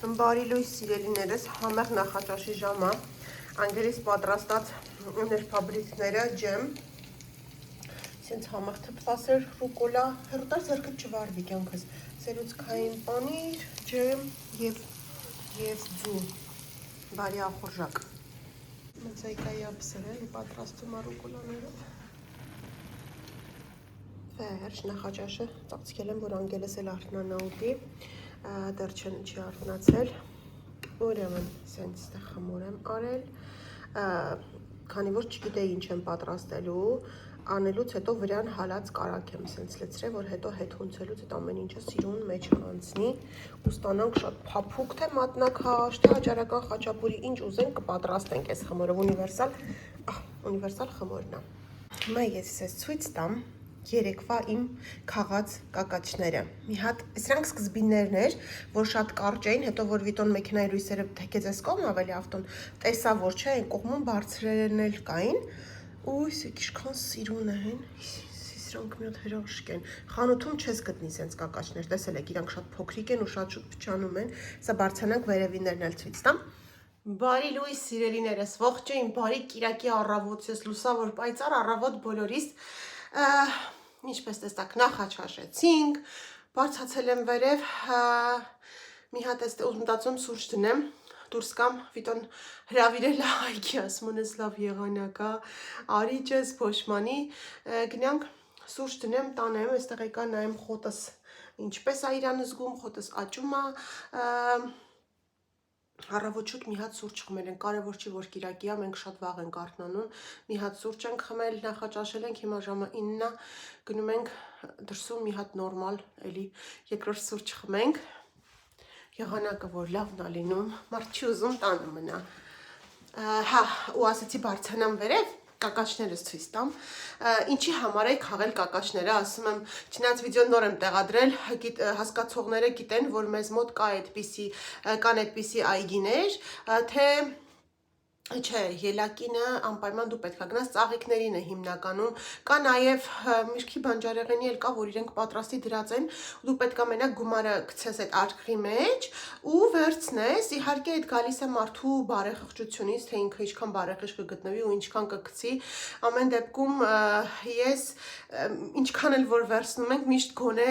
Բարի լույս սիրելիներս, համեղ նախաճաշի ժամը, անգերից պատրաստած ներփաբրիկները, ջեմ, սենց համեղ թփվասեր ռուկոլա, հերուտար ձեռքդ չվարվի կյանքս, սերուցքային պանիր, ջեմ և ձու, բարի ախորժակ։ Մծայկայի ապսեր էլի պատրաստում ռուկոլաներով։ Վերջ նախաճաշը ծածկել եմ, որ անգելս էլ արթնանա ուտի, դեռ չի արթնացել, ուրեմն սենց ստեղ խմոր եմ արել, քանի որ չգիտեի ինչ եմ պատրաստելու, անելուց հետո վրան հալած կարակ եմ սենց լցրել, որ հետո հետ հունցելուց այդ ամեն ինչը սիրուն մեջը անցնի ու ստանանք շատ փափուկ թե մատնաքաշ, թե աճարական խաչապուրի, ինչ ուզենք կպատրաստենք այս խմորով, ունիվերսալ խմորն է։ Հիմա ես ես ցույց տամ երեկվա իմ քաղած կակաչները։ Մի հատ, սրանք սկզբիններն էր, որ շատ կարճ էին, հետո որ Վիտոն մեքենայի լույսերը թեքեց այս կողմ ավելի ավտոն, տեսա, որ չէ, այն կողմում բարձրերն էլ կային, ու ինչքան սիրուն են, սրանք մի հատ հրաշք են։ Խանութում չես գտնի սենց կակաչներ, տեսել եք, իրանք շատ փոքրիկ են ու շատ շուտ փչանում են, սա բարձրանանք վերևիններն էլ ցույց տամ։ Բարի լույս սիրելիներս, ողջույն, բարի կիրակի առավոտ, ես լուսավոր պայծառ առավոտ բոլորիս, ինչպես տեսակ նախաճաշեցինք, բարձացել եմ վերև, մի հատ ուզում մտածում սուրճ դնեմ, դուրս կամ Վիտոն հրավիրել է հայքի, ասում ունես լավ եղանակ է, արի ջես փոշմանի, գնանք սուրճ դնեմ, տանեմ, այստեղ եկա նայեմ խոտս ինչպես է իրան զգում, խոտս աճում է, առավոտ շուտ մի հատ սուրճ խմել ենք, կարևոր չի, որ կիրակի է, մենք շատ վաղ ենք արթնանում, մի հատ սուրճ ենք խմել, նախաճաշել ենք, հիմա ժամը 9-ն է, գնում ենք դրսում մի հատ նորմալ, էլի երկրորդ սուրճ խմենք, եղանակը որ լավն է լինում, մարդ չի ուզում տանը մնա, հա, ու ասեցի բարձրանամ վերև, կակաչներս ցույց տամ, ինչի համար է քաղել կակաչները, ասում եմ, չնայած վիդեոն նոր եմ տեղադրել, հասկացողները գիտեն, որ մեզ մոտ կան այդպիսի այգիներ, թե չէ, ելակինը անպայման դու պետք է գնաս, ծաղիկներին է հիմնականում, կա նաև միրգի բանջարեղենի էլ կա, որ իրենք պատրաստի դրած են, դու պետք է մենակ գումարը գցես այդ արկղի մեջ ու վերցնես, իհարկե այդ գալիս է մարդու բարեխղճությունից, թե ինքը ինչքան բարեխիղճ կգտնվի ու ինչքան կգցի, ամեն դեպքում ես ինչքան էլ որ վերցնում ենք, միշտ գոնե,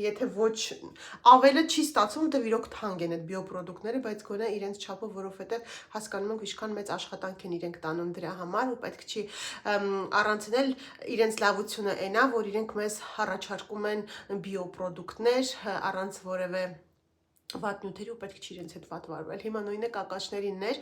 եթե ոչ ավելը չի ստացվում, դե իրոք թանկ են այդ բիոպրոդուկտները, բայց գոնե իրենց չափով, որովհետև հասկանում ենք ինչքան մեծ աշխատանք են իրենք տանում դրա համար ու պետք չի առանցնել իրենց լավությունը այնա, որ իրենք մեզ առաջարկում են բիոպրոդուկտներ առանց որևէ վատ նյութերի ու պետք չի իրենց հետ վատ վարվել։ Հիմա նույնը կակաչներինն էր,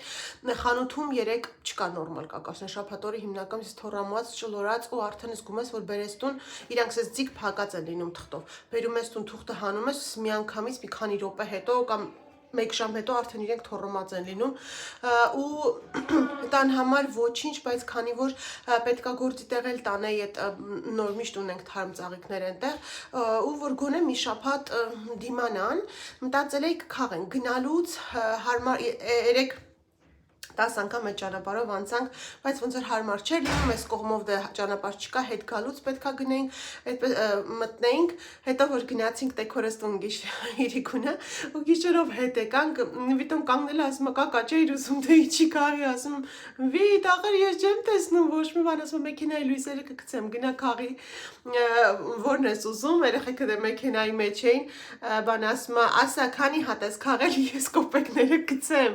խանութում երեք չկա նորմալ կակաչներ, շաբաթ օրը հիմնականում ես թորամուած, ճլորած ու արդեն զգում ես, որ բերես տուն, իրանք ես ձիգ փակած են լինում թղթով։ Բերում ես տուն, թուղթը հանում ես, միանգամից մի քանի րոպե հետո կամ 1 ժամ հետո արդեն իրենք թորոմած են լինում ու տան համար ոչինչ, բայց քանի որ պետքա գործի տեղել տանեի այդ նոր միշտ ունենք թարմ ծաղիկներ այնտեղ ու որ գոնե մի շաբաթ դիմանան, մտածել էի կքաղենք գնալուց հարմար 10 անգամ այդ ճանապարհով անցանք, բայց ոնց որ հարմար չէր լինում, այս կողմով դե ճանապարհ չկա, հետ գալուց պետքա գնենք, այդպես մտնեինք, հետո որ գնացինք տեքորս տուն իրիկունը, ու գիշերով հետ եկանք, Վիտոն կանգնել է, ասում է կակաչ էիր ուզում, թե ինչի քաղի, ասում Վիտ, ախր ես չեմ տեսնում ոչ մի բան, ասում մեքենայի լույսերը կգցեմ, գնա քաղի, որն ես ուզում, երեխեքը դե մեքենայի մեջ էին, բան ասում է, ասա քանի հատ ես քաղել, ես կոպեկները գցեմ,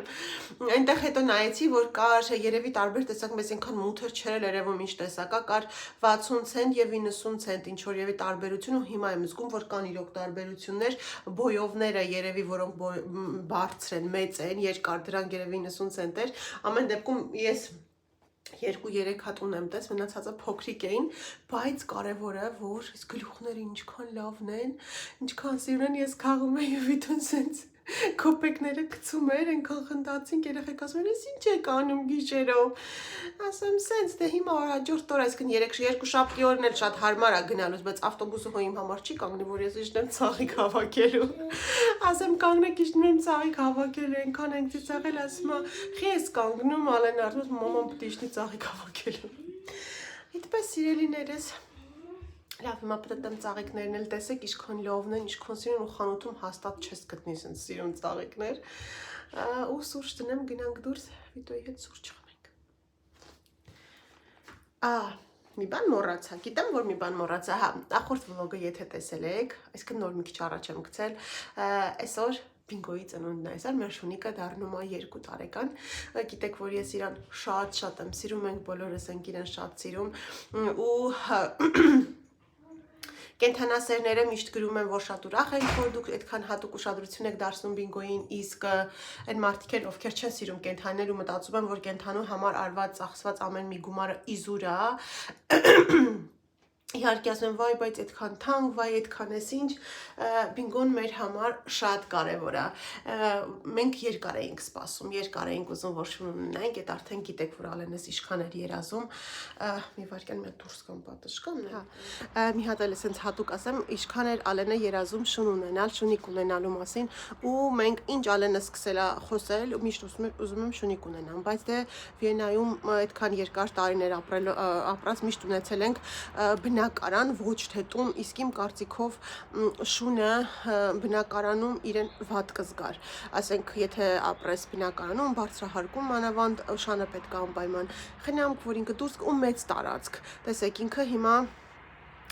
այնտեղ հետո նայեցի, որ կար երևի տարբեր տեսակ, մեզ այնքան մութեր չէր երևում ինչ տեսակա, կար 60 ցենտ եւ 90 ցենտ, ինչ որ երևի տարբերություն ու հիմա եմ զգում, որ կան իրոք տարբերություններ, բոյովները երևի, որոնք բարձր են, մեծ են, երկար, դրանք երևի 90 ցենտ էր, ամեն դեպքում ես 2-3 հատ ունեմ տես, մնացածը փոքրիկ էին, բայց կարևորը, որ այս գլուխները ինչքան լավն են, ինչքան սիրուն են, ես քաղում եի ու Վիտոն սենց կոպեկները գցում էր, այնքան խնդացինք, երեխեք ասում են, ես ինչ եք անում գիշերով, ասում սենց, դե հիմա հաջորդ օր, այսինքն 2 շաբթի օրն էլ շատ հարմար է գնալուց, բայց ավտոբուսը հո իմ համար չի կանգնի, որ ես իջնեմ ծաղիկ հավաքելու, ասեմ կանգնեք իջնում եմ ծաղիկ հավաքելու, այնքան ենք ծիծաղել, ասում է, խի ես կանգնում, Ալեն արդեն մաման պետք է իջնի ծաղիկ հավաքելու, այդպես սիրելիներս, Լավ, հիմա պետք է ծաղիկներն էլ տեսեք, ինչքան լավն են, ինչքան սիրուն ու խանութում հաստատ չես գտնի sense սիրուն ծաղիկներ։ Ու սուրճ դնեմ, գնանք դուրս, Վիտոյի հետ սուրճ խմենք։ Մի բան մոռացա, գիտեմ, որ մի բան մոռացա, հա, նախորդ վլոգը եթե տեսել եք, այսինքն նոր մի քիչ առաջ եմ գցել, այսօր Բինգոյի ծնունդն է, այսօր մեր Շունիկը դառնում է 2 տարեկան, գիտեք, որ ես իրան շատ եմ սիրում, մենք բոլորս ենք իրեն շատ սիրում ու կենթանասերները միշտ գրում են, որ շատ ուրախ են, որ դուք այդքան հատուկ ուշադրություն եք դարձնում Բինգոյին, իսկ այն մարդիկ են, ովքեր չեն սիրում կենթանիներ ու մտածում են, որ կենթանու համար արված, ծախսված ամեն մի գումարը իզուր է, իհարկե ասում եմ, վայ, բայց այդքան թանկ, վայ, այդքան էս ինչ, Բինգոն մեր համար շատ կարևոր է։ Մենք երկար էինք սպասում, երկար էինք ուզում, որ շուն ունենանք, այդ արդեն գիտեք, որ Ալենս ինչքան էր երազում, մի վայրկյան մի հատ դուրս կամ պատշգամ, մի հատ էլ էսենց հատուկ ասեմ, ինչքան էր Ալենը երազում շուն ունենալ, շունիկ ունենալու մասին, ու մենք ինչ Ալենը սկսել է խոսել, միշտ ուզում եմ շունիկ ունենամ, բայց դե Վիեննայում այդքան երկար տարիներ ապրած միշտ ունեցել ենք բնակարան, ոչ թե տուն, իսկ իմ կարծիքով շունը բնակարանում իրեն վատ կզգար, ասենք եթե ապրես բնակարանում, բարձրահարկում մանավանդ շանը պետք է անպայման խնամք, որ ինքը դուրս ու մեծ տարածք, տեսեք ինքը հիմա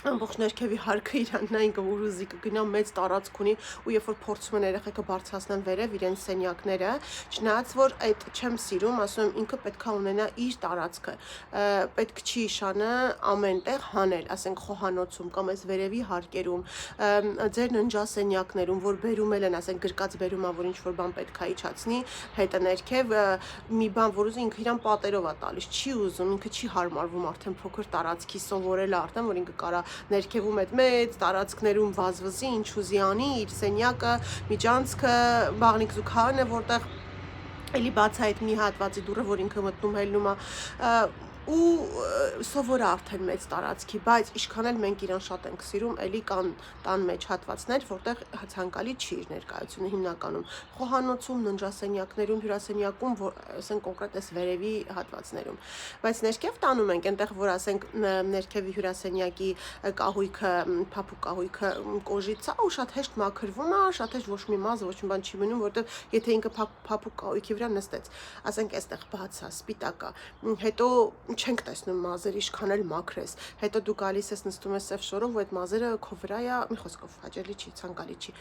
ամբողջ ներքևի հարկը իրանն է, ինքը ուր ուզի կգնա մեծ տարածք ունի ու երբ որ փորձում են երեխեքը բարձրացնեն վերև իրենց սենյակները, չնայած որ այդ չեմ սիրում, ասում եմ ինքը պետք է ունենա իր տարածքը, պետք չի շանը ամենտեղ հանել, ասենք խոհանոցում կամ այս վերևի հարկերում, ձեր ննջասենյակներում, որ բերում են, ասենք գրկած բերում ա, որ ինչ որ բան պետք է իջացնի, հետը ներքև մի բան, որ ուզի ինքը իրան պատերով է տալիս, չի ուզում, ինքը չի հարմարվում արդեն փոքր տարածքի, սովորել է արդեն, որ ինքը կարա ներքևում այդ մեծ տարածքներում վազվզի, ինչ ուզի անի, իր սենյակը, միջանցքը, բաղնիկ զուգահարն է, որտեղ էլի բաց է այդ մի հատվածի դուռը, որ ինքը մտնում հելնում է ու սովոր է արդեն մեծ տարածքի, բայց ինչքան էլ մենք իրան շատ ենք սիրում, էլի կան տան մեջ հատվածներ, որտեղ ցանկալի չի իր ներկայությունը հիմնականում խոհանոցում, ննջասենյակներում, հյուրասենյակում, ասենք կոնկրետ այս վերևի հատվածներում, բայց ներքև տանում ենք, այնտեղ որ ասենք ներքևի հյուրասենյակի կահույքը, փափուկ կահույքը կոժից է ու շատ հեշտ մաքրվում է, շատ հեշտ ոչ մի մազ, ոչ մի բան չի մնում, որտեղ եթե ինքը փափուկ կահույքի վրա նստեց, ասենք այստեղ բաց է, սպիտակ է, հետո չենք տեսնում մազերը ինչքան էլ մաքրես, հետո դու գալիս ես նստում ես սև շորով ու այդ մազերը քո վրա է, մի խոսքով հաճելի չի, ցանկալի չի,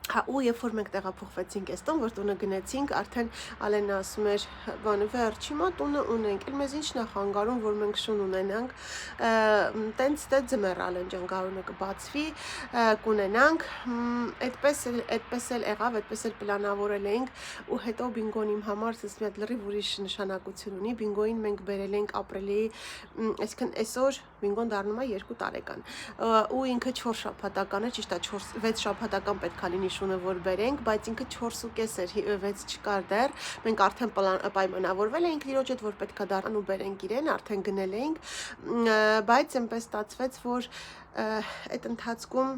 հա ու երբ որ մենք տեղափոխվեցինք այս տուն, որ տունը գնացինք, արդեն Ալենը ասում էր, բանը վերջ հիմա տունը ունենք, էլ մեզ ինչն է խանգարում, որ մենք շուն ունենանք, տենց դե ձմեռ Ալեն ջան գարունը կբացվի, կունենանք, այդպես էլ եղավ, այդպես էլ պլանավորել էինք ու հետո Բինգոն իմ համար ասես մի հատ լրիվ ուրիշ նշանակություն ունի, Բինգոին մենք բերել ենք ապրելի, այսինքն այսօր Բինգոն դառնում է 2 տարեկան ու ինքը 4 շաբաթական է, ճիշտ է 6 շաբաթական պետք է լինի շունը որ բերենք, բայց ինքը 4.5 էր, 6 չկար դեռ, մենք արդեն պայմանավորվել էինք իրոջ հետ, որ պետք է դառնան ու բերենք իրեն, արդեն գնել էինք, բայց այնպես ստացվեց, որ այդ ընթացքում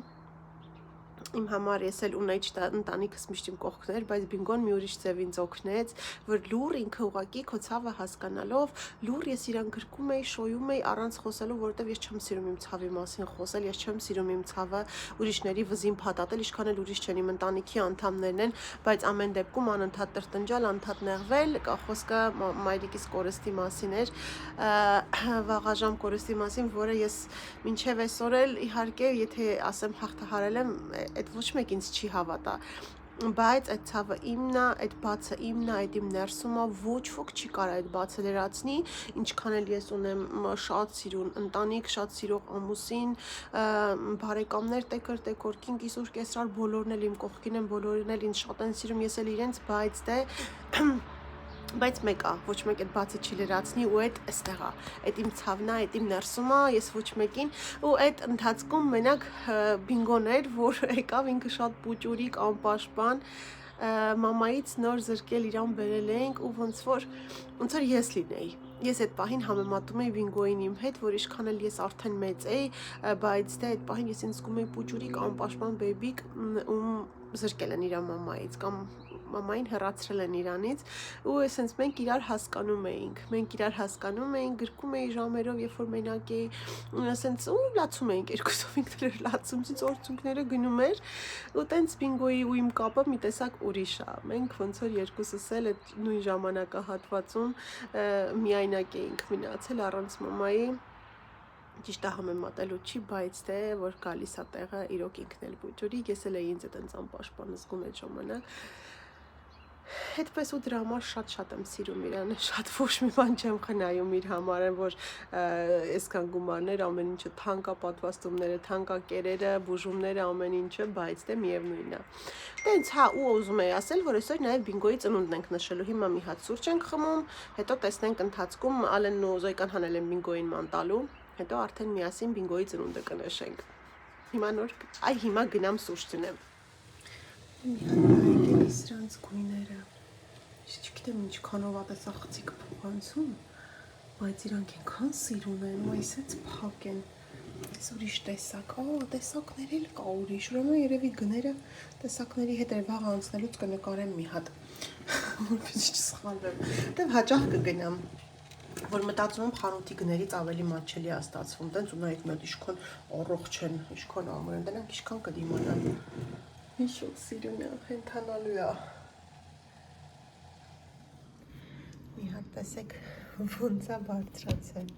իմ համար ես էլ ունեի ընտանիքս միշտ իմ կողքներ, բայց Բինգոն մի ուրիշ ձև ինձ օգնեց, որ լուր ինքը ուղղակի քո ցավը հասկանալով, լուր ես իրան գրկում էի, շոյում էի առանց խոսելու, որովհետև ես չեմ սիրում իմ ցավի մասին խոսել, ես չեմ սիրում իմ ցավը ուրիշների վզին փաթաթել, ինչքան էլ ուրիշ չեն իմ ընտանիքի անդամներն են, բայց ամեն դեպքում անընդհատ տրտնջալ, անընդհատ նեղվել, խոսքը մայրիկիս կորստի մասին էր, վաղաժամ կորստի մասին, որը ես մինչև այսօր էլ իհարկե, եթե ասեմ հաղթահարել եմ, այդ ոչ մեկ ինձ չի հավատա, բայց այդ ցավը իմն է, այդ բացը իմն է, այդ իմ ներսում է, ոչ ոք չի կարող այդ բացը լրացնի, ինչքան էլ ես ունեմ շատ սիրուն ընտանիք, շատ սիրող ամուսին, բարեկամներ, տեկոր, կին, կիսուր, կեսրար, բոլորն էլ իմ կողքին են, բոլորն էլ ինձ շատ են սիրում, ես էլ իրենց, բայց մեկ է, ոչ մեկ այդ բացը չի լրացնի ու այդ այստեղ է, այդ իմ ցավն է, այդ իմ ներսում է, ես ոչ մեկին ու այդ ընթացքում մենակ Բինգոն էր, որ եկավ ինքը շատ պուճուրիկ, անպաշտպան, մամայից նոր զրկել իրան բերել էինք ու ոնց որ ես լինեի, ես այդ պահին համեմատում էի Բինգոյին իմ հետ, որ ինչքան էլ ես արդեն մեծ էի, բայց դե այդ պահին ես ինձ զգում էի պուճուրիկ, անպաշտպան բեբիկ, ում զրկել են իր մամայից կամ մամային հեռացրել են իրանից ու ասենց մենք իրար հասկանում էինք, գրկում էի ժամերով, երբ որ մենակ էի, ասենց ու լացում էինք երկուսով ինքներս լացում, ցից օրցունքները գնում էր ու տենց Բինգոյի ու իմ կապը մի տեսակ ուրիշ է։ Մենք ոնց որ երկուսս էլ այդ նույն ժամանակահատվածում միայնակ էինք մնացել առանց մամայի։ Ճիշտ է համեմատելու չի, բայց թե որ գալիս է տեղը իրոք ինքն էլ բուջուրի, ես էլ էի ինձ այդպես անպաշտպան զգում այդ ժամանակ։ Այդպես ու դրա համար շատ եմ սիրում իրան, շատ ոչ մի բան չեմ խնայում իր համար, որ այսքան գումարներ, ամեն ինչը թանկա պատվաստումները, թանկա կերերը, բուժումները, ամեն ինչը, բայց դե միևնույնն է։ Տենց հա ու ուզում էի ասել, որ այսօր նաև Բինգոյի ծնունդն ենք նշելու։ Հիմա մի հատ սուրճ ենք խմում, հետո տեսնենք ընթացքում Ալենն ու Զոյկան հանել են Բինգոյին ման տալու, հետո արդեն միասին Բինգոյի ծնունդը կնշենք։ Հիմա հիմա գնամ սուրճ ծնեմ։ Մի սրանց գույները։ Չգիտեմ ինչքանով է տեսա խցիկ փոխանցում, բայց իրանք այնքան սիրուն են, ու այսպես փակ են։ Այս ուրիշ տեսակ, տեսակներ էլ կա ուրիշ, ուրեմն երևի գները տեսակների հետ էր վաղ անցնելուց կնկարեմ մի հատ, որպես չսխալվեմ, դե հաճախ կգնամ, որ մտածում եմ խանութի գներից ավելի մատչելի է ստացվում, տենց ու նայեք մի հատ իշքան առողջ են, իշքան ամուր են, դրանք իշքան կդիմանան, մի շուտ սիրուն է, հենթանալու է, մի հատ տեսեք ոնց է բարձրացել,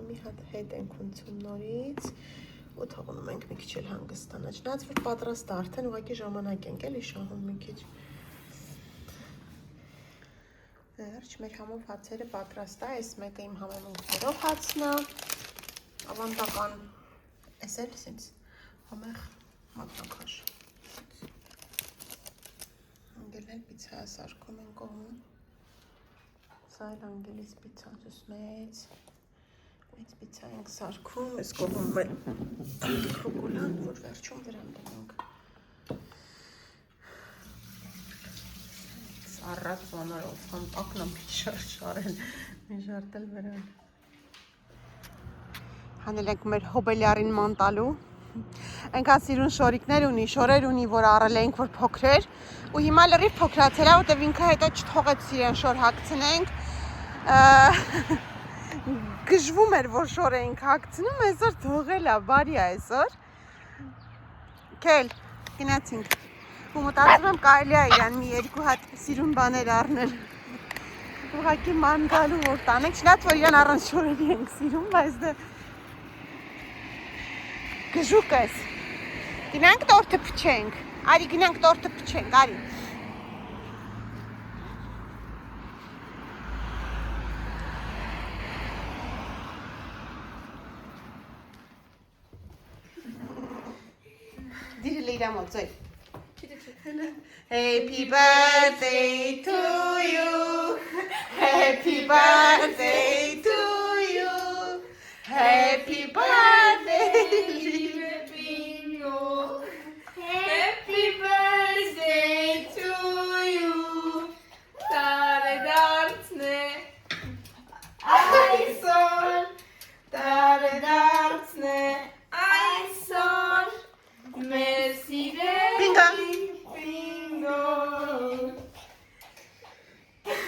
մի հատ հետ ենք ունցում նորից ու թողնում ենք մի քիչ էլ հանգստանա, չնայած որ պատրաստ է արդեն ուղղակի ժամանակ ենք էլի շահում մի քիչ։ Վերջ, մեր համով հացերը պատրաստ է, այս մեկը իմ համեմունքներով հացն է, ավանդական, այս էլ սենց համեղ մատնաքաշ։ Անգել էլ պիցա սարքում են կողմում։ Սա էլ անգելից պիցա դուս մեծ պիցա ենք սարքում, ես կողում էլ խոկոլան, որ վերջում դրան դնենք։ Սարրատ վանարով, հանդակն ամիտ շարել, մի շարտել վերան։ Հանել ենք մեր հոբելյարին մանտալու, ենքան սիրուն շորիկներ ունի, շորեր ունի, որ առել էինք, որ փոքրեր, ու հիմա լրիվ փոքրացել է, որտև ինքը հետո չթողեց իրեն շոր հագցնենք, գժվում էր, որ շոր էինք հագցնում, այսօր թողել է, բարի է այսօր, կել, գնացինք, ու մտածում եմ կարելի է իրան մի երկու հատ սիրուն բաներ առնել, ուղղակի ման գալու որ տանենք, չնայած որ իրան առանց շորերի ենք սիրում, բայց դե գժուկ ես, գնանք տորթը փչենք, արի գնանք տորթը փչենք, արի։ Դիրել է իրա մոտ, զոյ։ Happy birthday to you, happy birthday to you, happy birthday, liebe Bingo, happy birthday to you, tare dartsne, այսօր, tare dartsne, այսօր, մեր սիրելի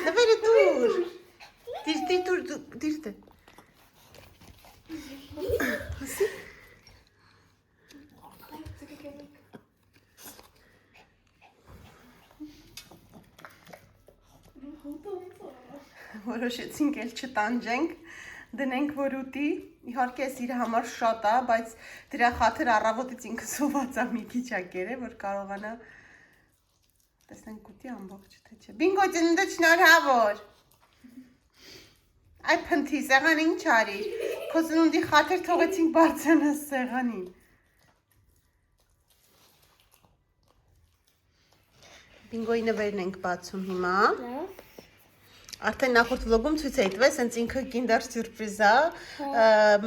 Davvero dur! Dirte. Así? Որոշեցինք էլ չտանջենք, դնենք որ ուտի, իհարկե ես իր համար շատ է, բայց դրա խաթր առավոտից ինքը սոված է մի քիչ ակեր է, որ կարողանա տեսնենք ուտի ամբողջ թե չէ։ Բինգո ծնունդը շնորհավոր։ Այ փնթի, սեղան ինչ արիր։ Քո ծնունդի խաթր թողեցինք բարձրանաս սեղանին։ Բինգոյի նվերն ենք բացում հիմա։ Արդեն նախորդ վլոգում ցույց էի տվել, սենց ինքը Kinder Surprise է,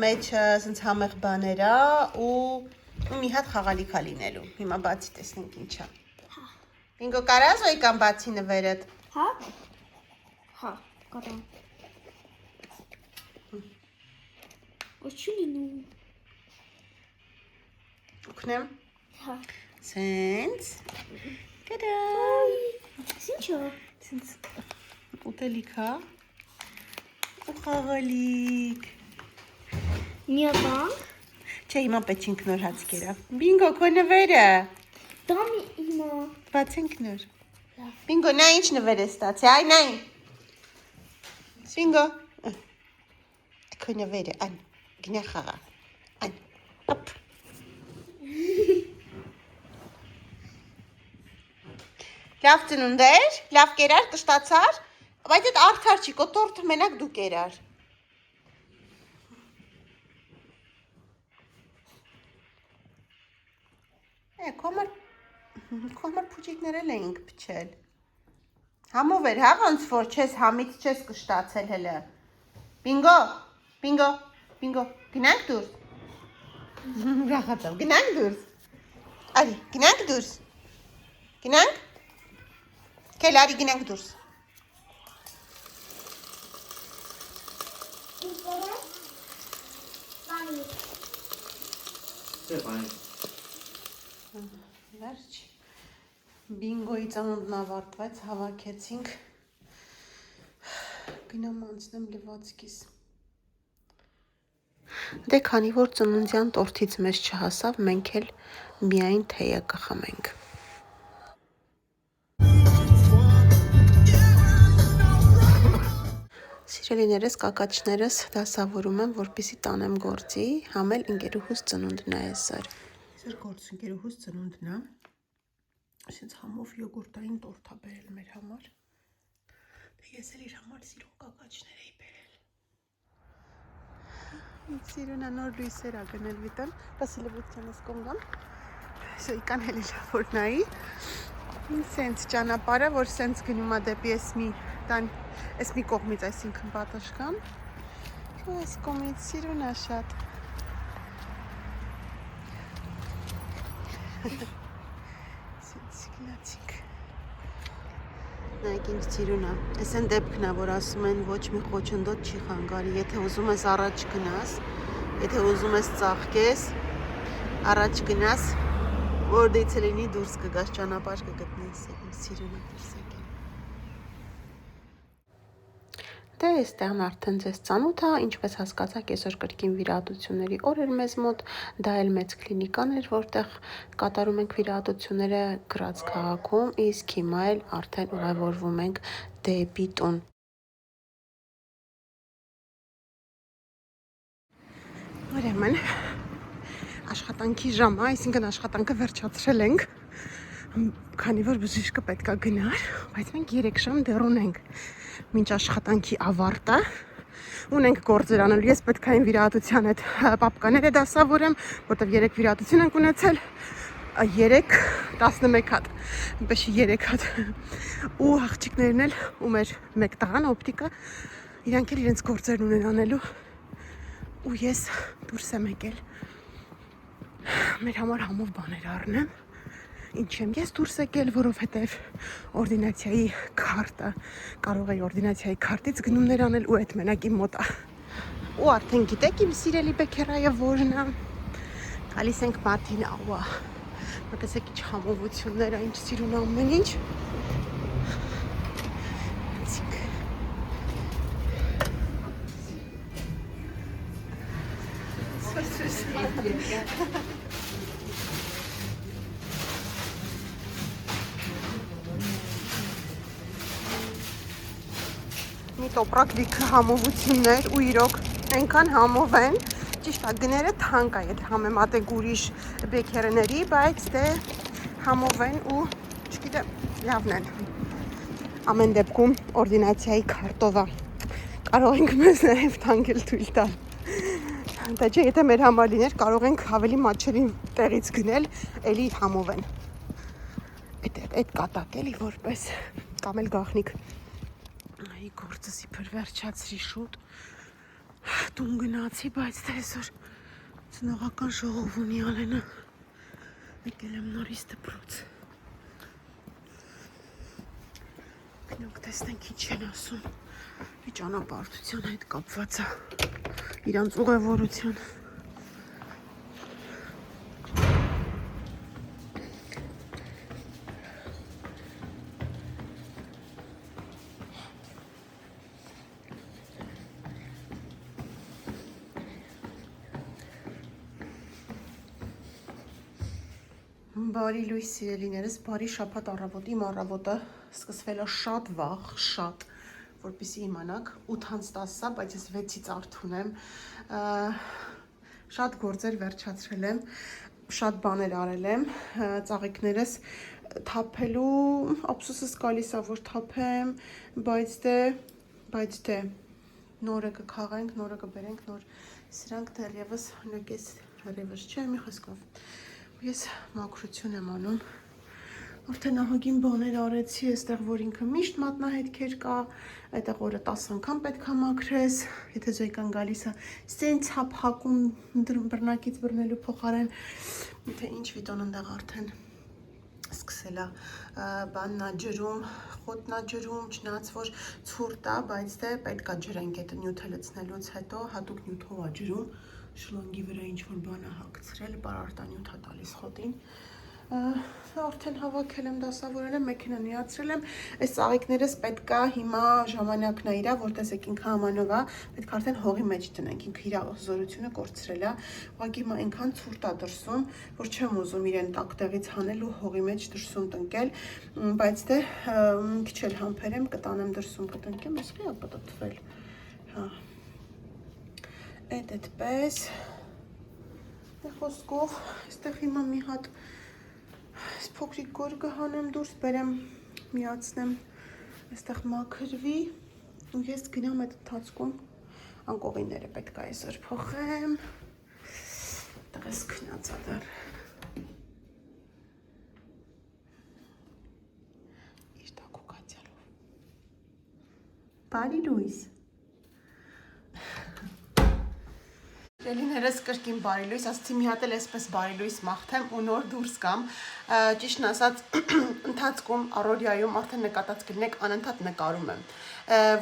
մեջը սենց համեղ բաներ է ու մի հատ խաղալիք է լինելու։ Հիմա բացի տեսնենք ինչ է։ Բինգո կարաս ոյ կամ բացի նվերդ։ Հա։ Հա, կարամ։ Ոչ չի լինում։ Ուքնեմ։ Հա։ Սենց։ Տա-դա։ Ինչո՞։ Սենց ուտելիք հա։ Ու խաղալիք։ Միաբան։ Չէ, հիմա պետք է նոր հաց կերա։ Բինգո, քո նվերը։ Դա մի իմա։ Բացենք նոր։ Բինգո, նա ինչ նվեր է ստացի, այ նայ։ Բինգո։ Քո նվերը, ան, գնա խաղա։ Ան, ապ։ Լավ ծնունդեր, լավ կերար, կշտացար, բայց այդ արդար չի, կոտորթը մենակ դու կերար։ Քո համար փուջիկներ էլ էինք փչել։ Համով էր, հա, ոնց որ չես համից չես կշտացել հելը։ Բինգո, բինգո, բինգո, գնանք դուրս։ Ուրախացավ, գնանք դուրս։ Արի, գնանք դուրս։ Գնանք։ Քել արի գնանք դուրս։ Վերջ։ Բինգոյի ծանոնդն ավարտվեց, հավաքեցինք։ Գնամ անցնեմ լվացքիս։ Դե քանի որ ծնունդյան տորթից մեզ չհասավ, մենք էլ միայն թեյը կխմենք։ Սիրելիներս, կակաչներս դասավորում եմ, որպեսզի տանեմ գործի, համ էլ ընկերուհուս ծնունդն է այսօր։ Այսօր գործ ընկերուհուս ծնունդն է։ Այսինքն համով յոգուրտային տորթ է բերել մեր համար։ Դե ես էլ իր համար սիրուն կակաչներ էի բերել։ Ինձ սիրունա նոր լույսեր ա գնել վիտան, բասիլևուտյանս կոնգան։ Սա իկան հելի լավ որ նայի։ Սենց ճանապարհը, որ սենց գնում է դեպի էս մի կողմից, այսինքն պատշգան, ու այս կողմից սիրուն է շատ։ Սենց գնացինք։ Նայեք ինչ սիրուն է։ Այս են դեպքն է, որ ասում են ոչ մի խոչընդոտ չի խանգարի, եթե ուզում ես առաջ գնաս, եթե ուզում ես ծաղկես, առաջ գնաս, որտեղից լինի դուրս կգաս, ճանապարհ կգտնես, սիրուն է դուրս եկել։ Դե այստեղն արդեն ձեզ ծանոթ է, ինչպես հասկացաք, այսօր կրկին վիրահատությունների օր էր մեզ մոտ, դա էլ մեծ կլինիկան էր, որտեղ կատարում ենք վիրահատությունները Գրաց քաղաքում, իսկ հիմա էլ արդեն ուղևորվում ենք դեպի տուն։ Ուրեմն աշխատանքի ժամը, այսինքն աշխատանքը վերջացրել ենք, քանի որ բժիշկը պետքա գնար, բայց մենք 3 ժամ դեռ ունենք մինչ աշխատանքի ավարտը, ունենք գործեր անելու, ես պետք է այն վիրահատության այդ պապկաները դասավորեմ, որտեղ 3 վիրահատություն ենք ունեցել, 11 հատ, այնպես 3 հատ, ու աղջիկներն էլ, ու մեր մեկ տղան օպտիկա, իրանք էլ իրենց գործերն ունեն անելու, ու ես դուրս եմ եկել, մեր համար համով բաներ առնեմ, ինչ եմ ես դուրս եկել, որովհետև օրդինացիայի քարտը, կարող էի օրդինացիայի քարտից գնումներ անել ու այդ մենակ իմ մոտ է։ Ու արդեն գիտեք իմ սիրելի բեքերայը որն է։ Գալիս ենք Մարտին Աղուա։ Մտածեք ինչ համովություններ է, ինչ սիրուն ամեն ինչ։ Մի տոպրակ լիքը համովություններ ու իրոք այնքան համով են, ճիշտ է գները թանկ է, եթե համեմատենք ուրիշ բեքերների, բայց դե համով են ու չգիտեմ, լավն են։ Ամեն դեպքում օրդինացիայի քարտով է։ Կարող ենք մեզ նաև թանկել թույլ տալ։ Դա չէ, եթե մեր համար լիներ, կարող ենք ավելի մատչելի տեղից գնել, էլի համով են։ Այդ կատակ էլի որպես կամ էլ գաղտնիք։ Այ գործս իբր վերջացրի շուտ, տուն գնացի, բայց թե այսօր ծնողական ժողով ունի Ալենը, եկել եմ նորից դպրոց։ Գնանք տեսնենք ինչ են ասում, մի ճանապարհորդության հետ կապված է, իրանց ուղևորության։ Բարի լույս սիրելիներս, բարի շաբաթ առավոտ, իմ առավոտը սկսվել է շատ վաղ, շատ, որպեսզի իմանաք, 8:10-ա, բայց ես 6-ից արթուն եմ, շատ գործեր վերջացրել եմ, շատ բաներ արել եմ, ծաղիկներս թափելու, ափսոսս գալիս է, որ թափեմ, բայց դե, նորը կքաղենք, նորը կբերենք, նոր սրանք դեռևս հնագես հրևս չէ, մի խոսքով, ես մաքրություն եմ անում, արդեն ահագին բաներ արեցի, այստեղ որ ինքը միշտ մատնահետքեր կա, այդտեղ օրը 10 անգամ պետք է մաքրես, եթե զոյկան գալիս է, սենց հափակում բռնակից բռնելու փոխարեն, թե ինչ վիտոն ընդեղ արդեն սկսել է բաննա ջրում, խոտնա ջրում, չնայած որ ցուրտ է, բայց դե պետք է ջրենք այդ նյութը լցնելուց հետո, հատուկ նյութով է ջրում, շլանգի վրա ինչ-որ բան է հագցրել, պարարտանյութ է տալիս խոտին, արդեն հավաքել եմ, դասավորել եմ, մեքենան միացրել եմ, այս ծաղիկներս պետք է հիմա ժամանակն է իրա, որ տեսեք ինքը ամանով է, պետք է արդեն հողի մեջ տնենք, ինքը իրա զորությունը կորցրել է, ուղղակի հիմա այնքան ցուրտ է դրսում, որ չեմ ուզում իրեն տակ տեղից հանել ու հողի մեջ դրսում տնկել, բայց դե մի քիչ էլ համբերեմ, կտանեմ դրսում կտնկեմ, այսպես է պատտվել, հա, այդպես, դե խոսքով, այստեղ հիմա մի հատ փոքրիկ գոր կհանեմ դուրս, բերեմ, միացնեմ, այստեղ մաքրվի ու ես գնամ այդ ընթացքում անկողինները պետք է այսօր փոխեմ, տղես քնած է դեռ, իր տակու կացյալով, բարի լույս, Շելիներս կրկին բարի լույս, ասացի մի հատ էլ այսպես բարի լույս մաղթեմ ու նոր դուրս կամ, ճիշտն ասած ընթացքում առօրյայում արդեն նկատած կլինեք անընդհատ նկարում եմ,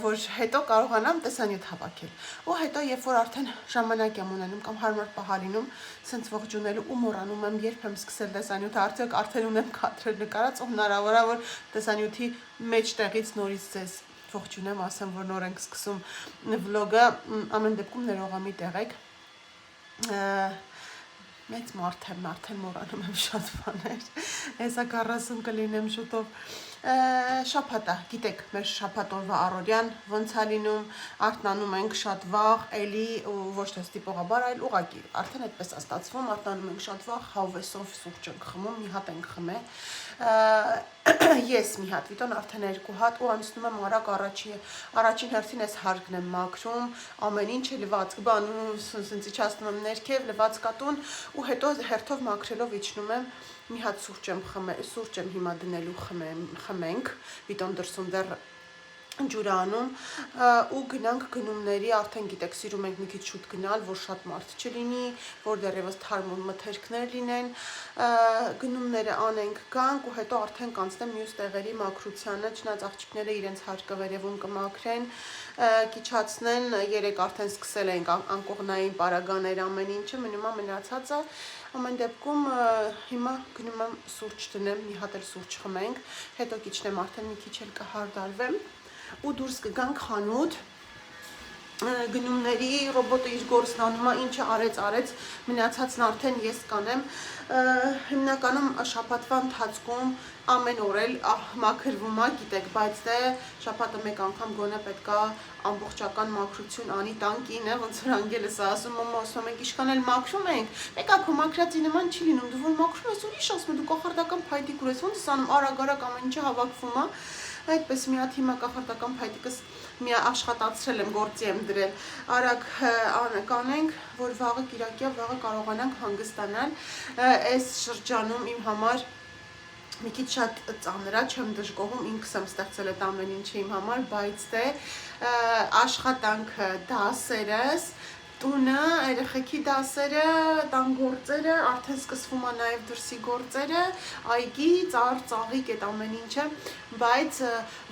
որ հետո կարողանամ տեսանյութ հավաքել, ու հետո երբ որ արդեն ժամանակ եմ ունենում կամ հարմար պահալինում, սենց ողջունելու ու մոռանում եմ երբ եմ սկսել տեսանյութը, արդեն ունեմ կադրել նկարած ու հնարավոր է որ տեսանյութի մեջտեղից նորից ձեզ ողջունեմ, ասեմ որ նոր ենք սկսում վլոգը, ամեն դեպքում ներողամիտ եղեք մեծ մարդ եմ, արդեն մոռանում եմ շատ բաներ, հեսա 40 կլինեմ շուտով, շաբաթ է, գիտեք, մեր շաբաթ օրվա առօրյան ոնց է լինում, արթնանում ենք շատ վաղ, էլի ոչ թե ստիպողաբար, այլ ուղղակի, արդեն այդպես է ստացվում, արթնանում ենք շատ վաղ, հավեսով սուրճ ենք խմում, մի հատ ենք խմել, ես մի հատ, վիտոն արդեն 2 հատ ու անցնում եմ արագ առաջին հերթին ես հարկն եմ մաքրում, ամեն ինչ է լվացք, բան սենց իջացնում եմ ներքև, լվացկատուն ու հետո հերթով մաքրելով իջնում եմ, մի հատ սուրճ եմ հիմա դնելու խմենք, վիտոն դրսում դեռ ջուրանում ու գնանք գնումների, արդեն գիտեք, սիրում ենք մի քիչ շուտ գնալ, որ շատ մարդ չլինի, որ դեռևս թարմ մթերքներ լինեն, գնումները անենք, գանք ու հետո արդեն կանցնեմ մյուս տեղերի մաքրությանը, չնայած աղջիկները իրենց հարկը վերևում կմաքրեն, կիչացնեն, երեք արդեն սկսել ենք անկողնային պարագաներ ամեն ինչը, մնում է մնացածը, ամեն դեպքում հիմա գնում եմ սուրճ դնեմ, մի հատ էլ սուրճ խմենք, հետո կիչնեմ արդեն մի քիչ էլ կհարդարվեմ ու դուրս կգանք խանութ, գնումների, ռոբոտը իր գործն անում է, ինչը արեց, մնացածն արդեն ես կանեմ, հիմնականում շաբաթվա ընթացքում ամեն օր էլ մաքրվում է, գիտեք, բայց դե շաբաթը մեկ անգամ գոնե պետք է ամբողջական մաքրություն անի տանկինը, ոնց որ անգելս ասում, մամա ասում ենք, իշքան էլ մաքրում ենք, մեկա քո մաքրածի նման չի լինում, դու որ մաքրում ես, ուրիշ ասում դու կախարդական փայտիկ ունես, ոնց ես անում, արագ ամեն ինչը հավաքվում է, այդպես մի հատ հիմա կախարդական փայտիկս մի աշխատացրել եմ, գործի եմ դրել, արագ կանենք, որ վաղը կիրակյա, վաղը կարողանանք հանգստանալ, այս շրջանում իմ համար մի քիչ շատ ծանր է, չեմ դժգոհում, ինքս եմ ստեղծել այդ ամեն ինչը իմ համար, բայց դե աշխատանքը, դասերս, տունը, երեխեքի դասերը, տան գործերը, արդեն սկսվում է նաև դրսի գործերը, այգի, ծաղիկ այդ ամեն ինչը, բայց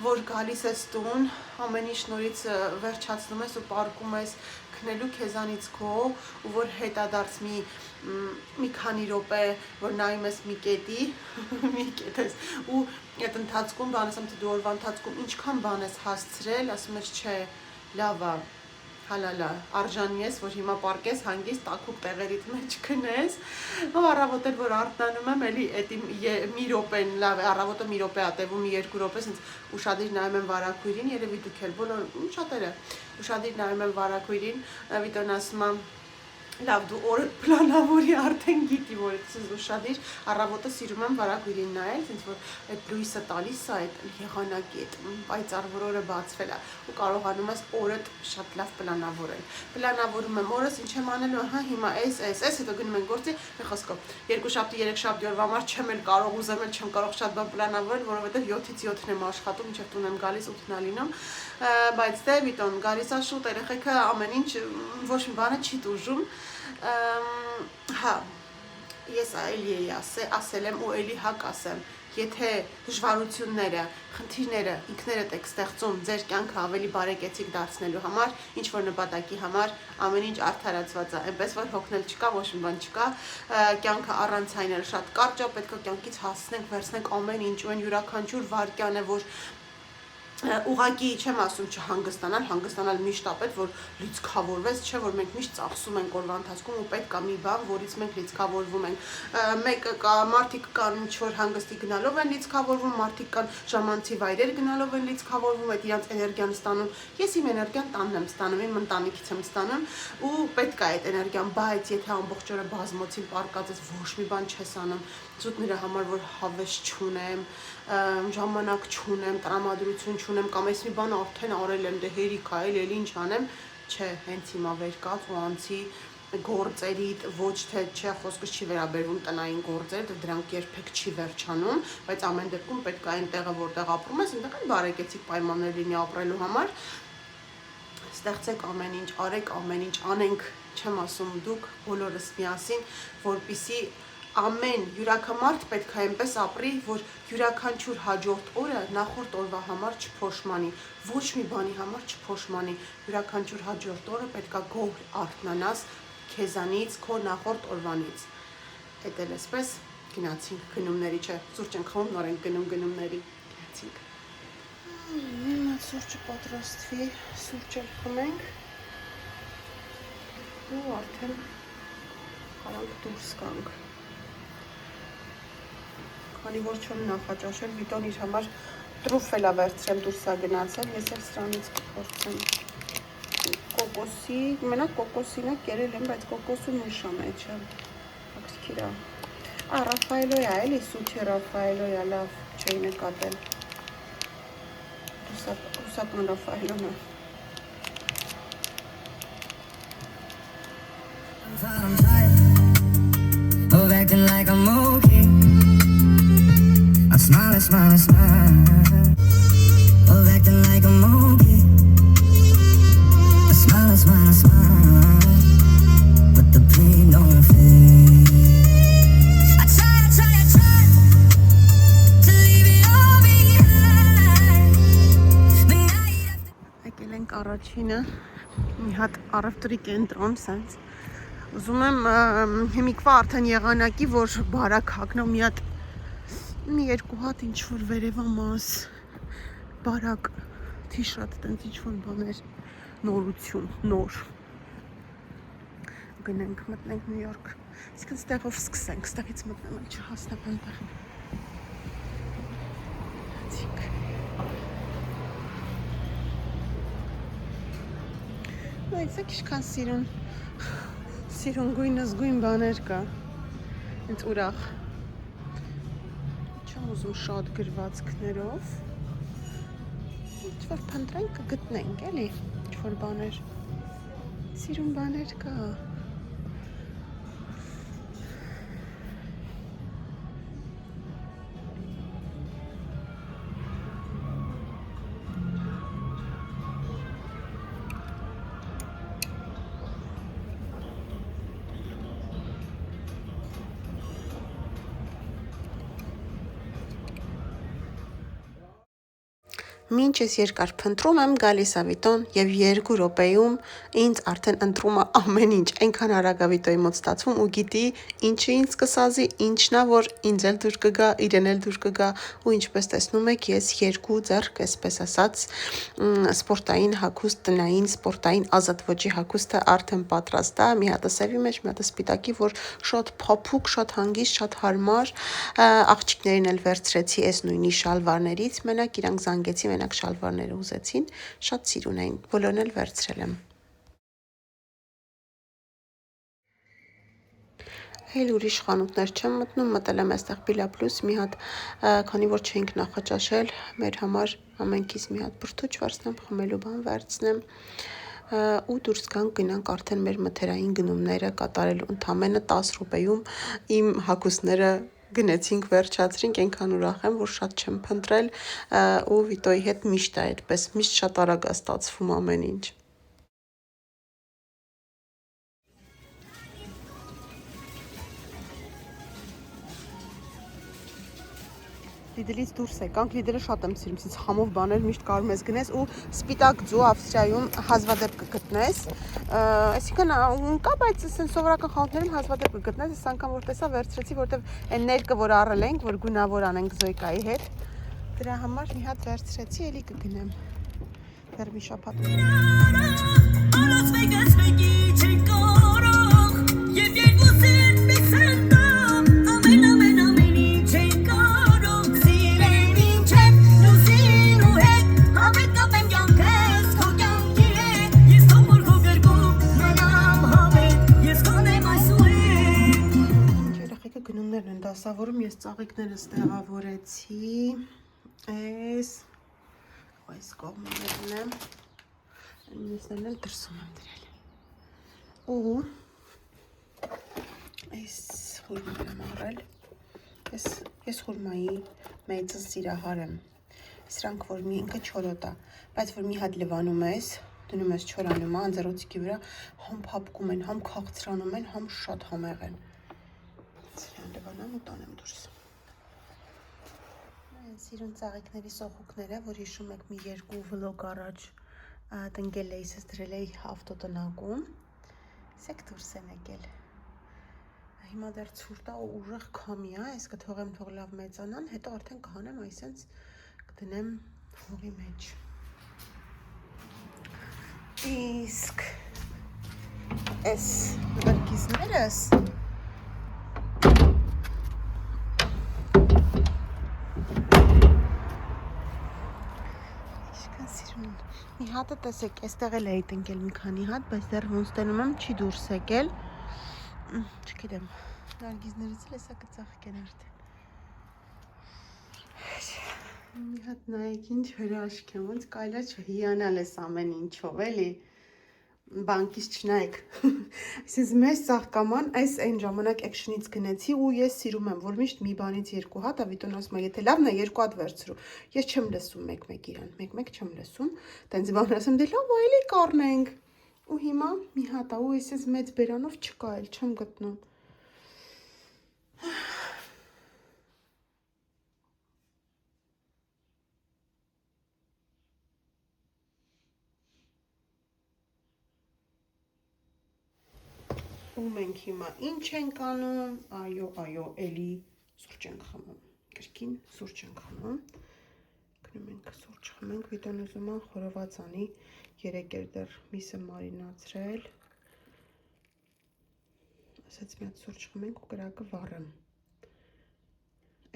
որ գալիս ես տուն, ամեն ինչ նորից վերջացնում ես ու պարկում ես քնելու քեզանից քո ու որ հետադարձ մի քանի րոպե որ նայում ես մի կետի, մի կետ ես ու այդ ընթացքում բան ասեմ թե դու օրվա ընթացքում ինչքան բան ես հասցրել, ասում ես չէ, լավ է հալալա արժանի ես, որ հիմա պարկես հանգիստ տաքուկ տեղերիդ մեջ քնես, ու առավոտ էլ որ արթնանում եմ, էլի էդի մի րոպեն, լավ է, առավոտը մի րոպե ա տևում, մի երկու րոպե, սենց ուշադիր նայում եմ վարագույրին, երևի դուք էլ բոլոր շատերը ուշադիր նայում եմ վարագույրին, Վիտոն ասում է լավ դու օրը պլանավորի արդեն գիտի որ ես ուշադիր առավոտը սիրում եմ վարագույրին նայել, ինձ որ այդ լույսը տալիս է այդ եղանակի այդ պայծառ որ օրը բացվել է ու կարողանում ես օրդ շատ լավ պլանավորել։ Պլանավորում եմ օրս ինչ եմ անելու, ահա հիմա էս, հետո գնում ենք գործի, մի խոսքով 2 շաբթի 3 շաբթի օրվա համար չեմ էլ կարող ուզեմ էլ չեմ կարող շատ բան պլանավորել, որովհետև 7-ից 7-ն եմ աշխատում, մինչև տուն եմ գալիս 8-ն է լինում, բայց դե Վիտոն գալիս է շուտ, երեխեքը ամեն ինչ ոչ մի բանը չի տուժում։ Հա, ես էլի էի ասել եմ ու էլի հակ ասեմ, եթե դժվարությունները, խնդիրները ինքներդ եք ստեղծում ձեր կյանքը ավելի բարեկեցիկ դարձնելու համար, ինչ որ նպատակի համար, ամեն ինչ արդարացված է, այնպես որ հոգնել չկա, ոչ մի բան չկա, կյանքը առանց այն էլ շատ կարճ է, պետք է կյանքից հասնենք, վերցնենք ամեն ինչ ու այն յուրաքանչյուր վայրկյանը, որ ուղղակի չեմ ասում հանգստանալ միշտ ապետ, որ լիցքավորվես, չէ, որ մենք միշտ ծախսում ենք օրվա ընթացքում ու պետք է մի բան, որից մենք լիցքավորվում ենք։ Մեկը կա, մարդիկ կան, ինչ որ հանգստի գնալով են լիցքավորվում, մարդիկ կան ժամանցի վայրեր գնալով են լիցքավորվում, այդ իրանց էներգիան ստանում։ Ես իմ էներգիան տանն եմ ստանում, իմ ընտանիքից եմ ստանում ու պետք է այդ էներգիան, բայց եթե ամբողջ օրը բազմոցին պարկած ես, ոչ մի բան չես անում, զուտ նրա համար որ հավես չունեմ, ժամանակ չունեմ, տրամադրություն չունեմ կամ այս մի բան արդեն արել եմ, դե հերիք է, էլ ինչ անեմ, չէ, հենց հիմա վեր կաց ու անցի գործերիդ, ոչ թե չէ, խոսքը չի վերաբերվում տնային գործեր, դրանք երբեք չի վերջանում, բայց ամեն դեպքում պետք է այն տեղը, որտեղ ապրում ես, այնտեղ այն բարեկեցիկ պայմաններ լինի ապրելու համար, ստեղծեք ամեն ինչ, արեք ամեն ինչ, անենք, չեմ ասում դուք բոլորս միասին, որպեսզի ամեն յուրաքանչյուր պետք է այնպես ապրի, որ յուրաքանչյուր հաջորդ օրը նախորդ օրվա համար չփոշմանի, ոչ մի բանի համար չփոշմանի, յուրաքանչյուր հաջորդ օրը պետք է գոհ արթնանաս քեզանից, քո նախորդ օրվանից։ Էդ էլ էսպես գնացինք գնումների, չէ, սուրճ ենք խմում, նոր ենք գնում գնումների, գնացինք։ Հիմա սուրճը պատրաստվի, սուրճ էլ խմենք ու արդեն կարանք դուրս գանք։ Քանի որ չեմ նախաճաշել, Վիտոն իր համար տրուֆել է վերցրել դուրս է գնացել, ես էլ սրանից կփորձեմ կոկոսի, մենակ կոկոսին է կերել եմ, բայց կոկոսում ուրիշ է մեջը, հետաքրքիր է։ Ռաֆայելոյա էլի, սուչի Ռաֆայելոյա, լավ չէի նկատել, ռուսական Ռաֆայելոն է։ Of acting like I'm okay. I smile, of acting like I'm okay. I smile, but the pain don't fade. I try to leave it all behind, but now you have to. Եկել ենք առաջինը, մի հատ առևտրի կենտրոն, սենց ուզում եմ հիմիկվա արդեն եղանակի, որ բարակ հագնով մի երկու հատ ինչ-որ վերևամաս, բարակ, թիշատ, տենց ինչ-որ բաներ, նորություն, նոր, գնենք, մտնենք Նյու Յորք, իսկն ստեղով սկսենք, ստեղից մտնեմ, էլ չհասնեմ այնտեղ, նայցեք իշքան սիրուն գույն բաներ կա, ինձ ուրախ, չեմ ուզում շատ գրվածքներով, ինչ-որ փնտրենք կգտնենք, էլի, ինչ-որ բաներ, սիրուն բաներ կա, Մինչ ես երկար փնտրում եմ, գալիս է Վիտոն եւ 2 րոպեում ինձ արդեն ընտրում է ամեն ինչ, այնքան արագ է Վիտոյի մոտ ստացվում ու գիտի ինչը ինձ կսազի, ինչն է որ ինձ էլ դուր կգա, իրեն էլ դուր կգա ու ինչպես տեսնում եք, ես 2 ձեռք, այսպես ասած, սպորտային հագուստ, տնային սպորտային ազատ ոճի հագուստը արդեն պատրաստ է, մի հատը սևի մեջ, մի հատը սպիտակի, որ շատ փափուկ, շատ հանգիստ, շատ հարմար, աղջիկներին էլ վերցրեցի այս նույնի շալվարներից, մենակ իրանք զանգեցի, մենակ շալվարները ուզեցին, շատ սիրուն էին, բոլորն էլ վերցրել եմ։ Էլ ուրիշ խանութներ չեմ մտնում, մտել եմ այստեղ Բիլա Պլյուս, մի հատ, քանի որ չէինք նախաճաշել, մեր համար ամենքից մի հատ բրդուճ վարձնեմ, խմելու բան վերցնեմ ու դուրս գնանք արդեն մեր մթերային գնումները կատարելու ընդամենը 10 րոպեում իմ հագուստները գնեցինք վերջացրինք, այնքան ուրախ եմ, որ շատ չեմ փնտրել ու Վիտոյի հետ միշտ է այդպես, միշտ շատ արագ է ստացվում ամեն ինչ։ Լիդլից դուրս եկանք, Լիդլը շատ եմ սիրում, ցից խամով բաներ միշտ կարող ես գնես ու սպիտակ ձու Ավստրիայում հազվադեպ կգտնես, այսինքն կա, բայց ասեն սովորական խանութներում հազվադեպ կգտնես, այս անգամ որ տեսա վերցրեցի, որտեվ այն ներկը որ առել ենք, որ գունավոր անենք Զոյկայի հետ, դրա համար մի հատ վերցրեցի, էլի կգնեմ, դեռ մի շաբաթ։ Դասավորում ես ծաղիկներս տեղավորեցի, այս կողմներն եմ, մյուսներն էլ դրսում եմ դրել ու այս խուրման եմ առել, ես խուրմայի մեծը սիրահար եմ, սրանք որ մի ինքը չորոտ է, բայց որ մի հատ լվանում ես, դնում ես չորանումա, անձեռոցիկի վրա, համ փափկում են, համ քաղցրանում են, համ շատ համեղ են, լվանամ ու տանեմ դուրս։ Սիրուն ծաղիկների սոխուկները, որ հիշում եք մի 2 վլոգ առաջ տնկել էի, ես դրել էի ավտոտնակում, սեք դուրս են եկել, հիմա դեռ ցուրտ է ու ուժեղ քամի է, այս կթողեմ թող լավ մեծանան, հետո արդեն կհանեմ, այսենց կդնեմ հողի մեջ։ Իսկ այս բրկիզներս մի հատը տեսեք, այստեղ էլ էի տնկել մի քանի հատ, բայց դեռ ոնց տենում եմ, չի դուրս եկել, չգիտեմ, նարգիզներից էլ էսա կծաղկեն արդեն։ Մի հատ նայեք ինչ հրաշք եմ, ոնց կարելի է հիանալ ես ամեն ինչով, էլի, բանկից չնայեք, այսինքն մեծ ծաղկաման, այս այն ժամանակ Action-ից գնեցի ու ես սիրում եմ, որ միշտ մի բանից 2 հատ, Վիտոն ասում է, եթե լավն է 2 հատ վերցրու, ես չեմ լսում մեկ-մեկ իրան, մեկ-մեկ չեմ լսում, տենց բան ասեմ, դե լավ, այլի կառնենք, ու հիմա մի հատ է, ու այսպես մեծ բերանով չկա էլ, չեմ գտնում։ Ու մենք հիմա ինչ ենք անում, այո, էլի սուրճ ենք խմում, կրկին սուրճ ենք խմում, գնում ենք սուրճ խմենք, Վիտոն ուզում է խորոված անի, 3 դեռ միսը մարինացրել, ասեց մի հատ սուրճ խմենք ու կրակը վառեմ,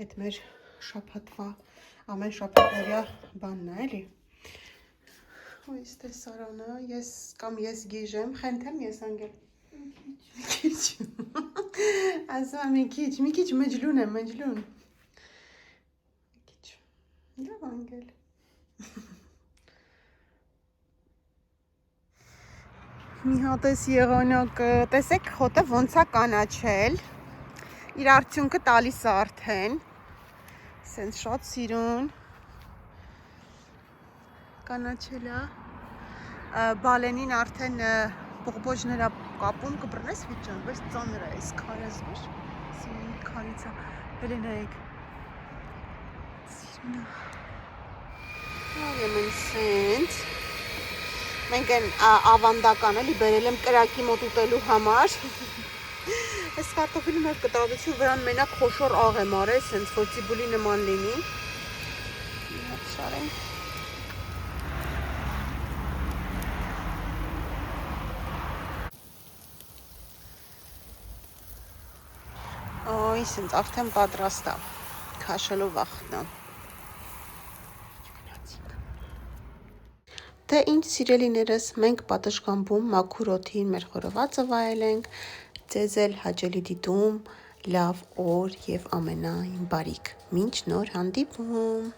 այդ մեր շաբաթվա, ամեն շաբաթվա բանն է, էլի, ու ես տեսարանը, ես գիժեմ, խենթեմ ես անգել, ասում մի քիչ մեջլուն եմ, մեջլուն, լավ անգել, մի հատ ես եղանակ, տեսեք խոտը ոնց է կանաչել, իր արդյունքը տալիս է արդեն, սենց շատ սիրուն, կանաչել է, բալենին արդեն բողբոջներ է կապում, կբրնես Վիճան, բայց ծանր է այս քարը զգուշ, սիրուն քարից է, էլ է նայեք, սիրուն է, Ուրեմն սենց մենք են ավանդական էլի բերել եմ կրակի մոտ ուտելու համար։ Այս կարտոֆիլի մեր կտրատեցի վրան մենակ խոշոր աղ եմ արել, սենց որ ծիբուլի նման լինի։ Հատ շարենք։ Ոյ, սենց արդեն պատրաստ է։ Քաշելով ախտնա։ Դե ինչ սիրելիներս, մենք պատշգամբում մաքուր օդին մեր խորովածը վայել ենք, ձեզ էլ հաճելի դիտում, լավ օր և ամենայն բարիք, մինչ նոր հանդիպում։